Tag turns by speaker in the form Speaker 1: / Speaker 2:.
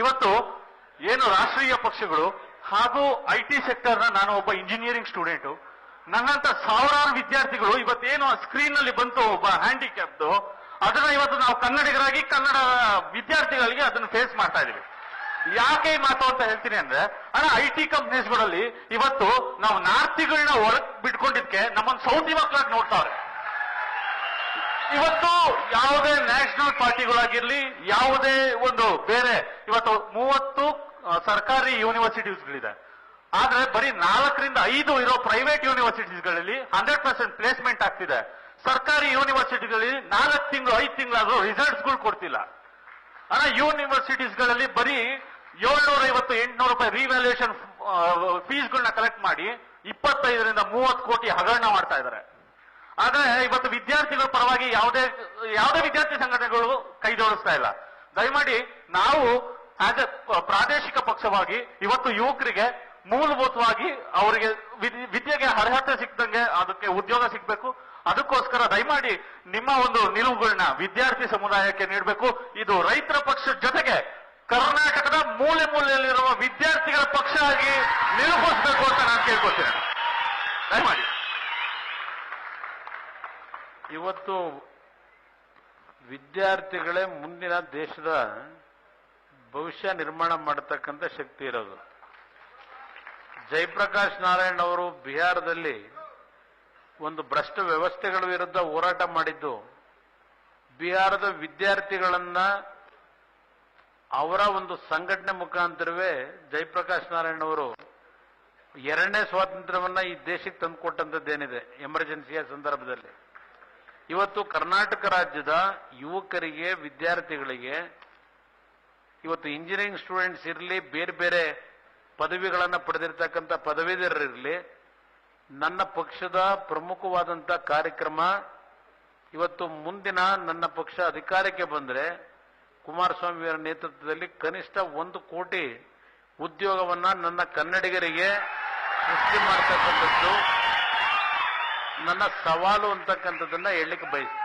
Speaker 1: ಇವತ್ತು ಏನು ರಾಷ್ಟ್ರೀಯ ಪಕ್ಷಗಳು ಹಾಗೂ ಐಟಿ ಸೆಕ್ಟರ್ನ ನಾನು ಒಬ್ಬ ಇಂಜಿನಿಯರಿಂಗ್ ಸ್ಟೂಡೆಂಟು, ನನ್ನಂತ ಸಾವಿರಾರು ವಿದ್ಯಾರ್ಥಿಗಳು ಇವತ್ತೇನು ಸ್ಕ್ರೀನ್ ನಲ್ಲಿ ಬಂತು ಒಬ್ಬ ಹ್ಯಾಂಡಿಕ್ಯಾಪ್ದು, ಅದನ್ನ ಇವತ್ತು ನಾವು ಕನ್ನಡಿಗರಾಗಿ ಕನ್ನಡ ವಿದ್ಯಾರ್ಥಿಗಳಿಗೆ ಅದನ್ನು ಫೇಸ್ ಮಾಡ್ತಾ ಇದೀವಿ. ಯಾಕೆ ಈ ಮಾತು ಅಂತ ಹೇಳ್ತೀನಿ ಅಂದ್ರೆ, ಐಟಿ ಕಂಪ್ನೀಸ್ಗಳಲ್ಲಿ ಇವತ್ತು ನಾವು ನಾರ್ತಿಗಳನ್ನ ಒಳಗ್ ಬಿಟ್ಕೊಂಡಿದ್ಕೆ ನಮ್ಮನ್ನು ಸೌತಿ ಮಕ್ಕಳಾಗಿ ನೋಡ್ತಾವ್ರೆ. ಇವತ್ತು ಯಾವುದೇ ನ್ಯಾಷನಲ್ ಪಾರ್ಟಿಗಳಾಗಿರ್ಲಿ, ಯಾವುದೇ ಒಂದು ಬೇರೆ, ಇವತ್ತು 30 ಸರ್ಕಾರಿ ಯೂನಿವರ್ಸಿಟೀಸ್ಗಳಿದೆ. ಆದ್ರೆ ಬರೀ 4 ರಿಂದ 5 ಇರೋ ಪ್ರೈವೇಟ್ ಯೂನಿವರ್ಸಿಟೀಸ್ಗಳಲ್ಲಿ 100% ಪ್ಲೇಸ್ಮೆಂಟ್ ಆಗ್ತಿದೆ. ಸರ್ಕಾರಿ ಯೂನಿವರ್ಸಿಟಿಗಳಲ್ಲಿ 4 ತಿಂಗಳು 5 ತಿಂಗಳಾದ್ರೂ ರಿಸಲ್ಟ್ಸ್ಗಳು ಕೊಡ್ತಿಲ್ಲ. ಯೂನಿವರ್ಸಿಟೀಸ್ಗಳಲ್ಲಿ ಬರೀ 750-800 ರೂಪಾಯಿ ರಿವ್ಯಾಲ್ಯೂಯೇಷನ್ ಫೀಸ್ಗಳನ್ನ ಕಲೆಕ್ಟ್ ಮಾಡಿ 25 ರಿಂದ 30 ಕೋಟಿ ಹಗರಣ ಮಾಡ್ತಾ ಇದ್ದಾರೆ. ಆದ್ರೆ ಇವತ್ತು ವಿದ್ಯಾರ್ಥಿಗಳ ಪರವಾಗಿ ಯಾವುದೇ ವಿದ್ಯಾರ್ಥಿ ಸಂಘಟನೆಗಳು ಕೈ ಜೋಡಿಸ್ತಾ ಇಲ್ಲ. ದಯಮಾಡಿ ನಾವು ಆಸ್ ಎ ಪ್ರಾದೇಶಿಕ ಪಕ್ಷವಾಗಿ ಇವತ್ತು ಯುವಕರಿಗೆ ಮೂಲಭೂತವಾಗಿ ಅವರಿಗೆ ವಿದ್ಯೆಗೆ ಅರ್ಹತೆ ಸಿಕ್ದಂಗೆ ಅದಕ್ಕೆ ಉದ್ಯೋಗ ಸಿಗಬೇಕು. ಅದಕ್ಕೋಸ್ಕರ ದಯಮಾಡಿ ನಿಮ್ಮ ಒಂದು ನಿಲುವುಗಳನ್ನ ವಿದ್ಯಾರ್ಥಿ ಸಮುದಾಯಕ್ಕೆ ನೀಡಬೇಕು. ಇದು ರೈತರ ಪಕ್ಷದ ಜೊತೆಗೆ ಕರ್ನಾಟಕದ ಮೂಲೆ ಮೂಲೆಯಲ್ಲಿರುವ ವಿದ್ಯಾರ್ಥಿಗಳ ಪಕ್ಷ ಆಗಿ ನಿರೂಪಿಸಬೇಕು ಅಂತ ನಾನು ಕೇಳ್ಕೊಳ್ತೇನೆ. ದಯಮಾಡಿ.
Speaker 2: ಇವತ್ತು ವಿದ್ಯಾರ್ಥಿಗಳೇ ಮುಂದಿನ ದೇಶದ ಭವಿಷ್ಯ ನಿರ್ಮಾಣ ಮಾಡತಕ್ಕಂಥ ಶಕ್ತಿ ಇರೋದು. ಜಯಪ್ರಕಾಶ್ ನಾರಾಯಣ್ ಅವರು ಬಿಹಾರದಲ್ಲಿ ಒಂದು ಭ್ರಷ್ಟ ವ್ಯವಸ್ಥೆಗಳ ವಿರುದ್ಧ ಹೋರಾಟ ಮಾಡಿದ್ದು ಬಿಹಾರದ ವಿದ್ಯಾರ್ಥಿಗಳನ್ನ ಅವರ ಒಂದು ಸಂಘಟನೆ ಮುಖಾಂತರವೇ ಜಯಪ್ರಕಾಶ್ ನಾರಾಯಣ್ ಅವರು 2ನೇ ಸ್ವಾತಂತ್ರ್ಯವನ್ನ ಈ ದೇಶಕ್ಕೆ ತಂದುಕೊಟ್ಟಂತದ್ದೇನಿದೆ ಎಮರ್ಜೆನ್ಸಿಯ ಸಂದರ್ಭದಲ್ಲಿ. ಇವತ್ತು ಕರ್ನಾಟಕ ರಾಜ್ಯದ ಯುವಕರಿಗೆ, ವಿದ್ಯಾರ್ಥಿಗಳಿಗೆ, ಇವತ್ತು ಇಂಜಿನಿಯರಿಂಗ್ ಸ್ಟೂಡೆಂಟ್ಸ್ ಇರಲಿ, ಬೇರೆ ಬೇರೆ ಪದವಿಗಳನ್ನು ಪಡೆದಿರ್ತಕ್ಕಂಥ ಪದವೀಧರರಿರಲಿ, ನನ್ನ ಪಕ್ಷದ ಪ್ರಮುಖವಾದಂಥ ಕಾರ್ಯಕ್ರಮ ಇವತ್ತು ಮುಂದಿನ ನನ್ನ ಪಕ್ಷ ಅಧಿಕಾರಕ್ಕೆ ಬಂದರೆ ಕುಮಾರಸ್ವಾಮಿಯವರ ನೇತೃತ್ವದಲ್ಲಿ ಕನಿಷ್ಠ 1 ಕೋಟಿ ಉದ್ಯೋಗವನ್ನ ನನ್ನ ಕನ್ನಡಿಗರಿಗೆ ಸೃಷ್ಟಿ ಮಾಡತಕ್ಕಂಥದ್ದು ನನ್ನ ಸವಾಲು ಅಂತಕ್ಕಂಥದ್ದನ್ನ ಹೇಳಲಿಕ್ಕೆ ಬಯಸ್ತೀನಿ.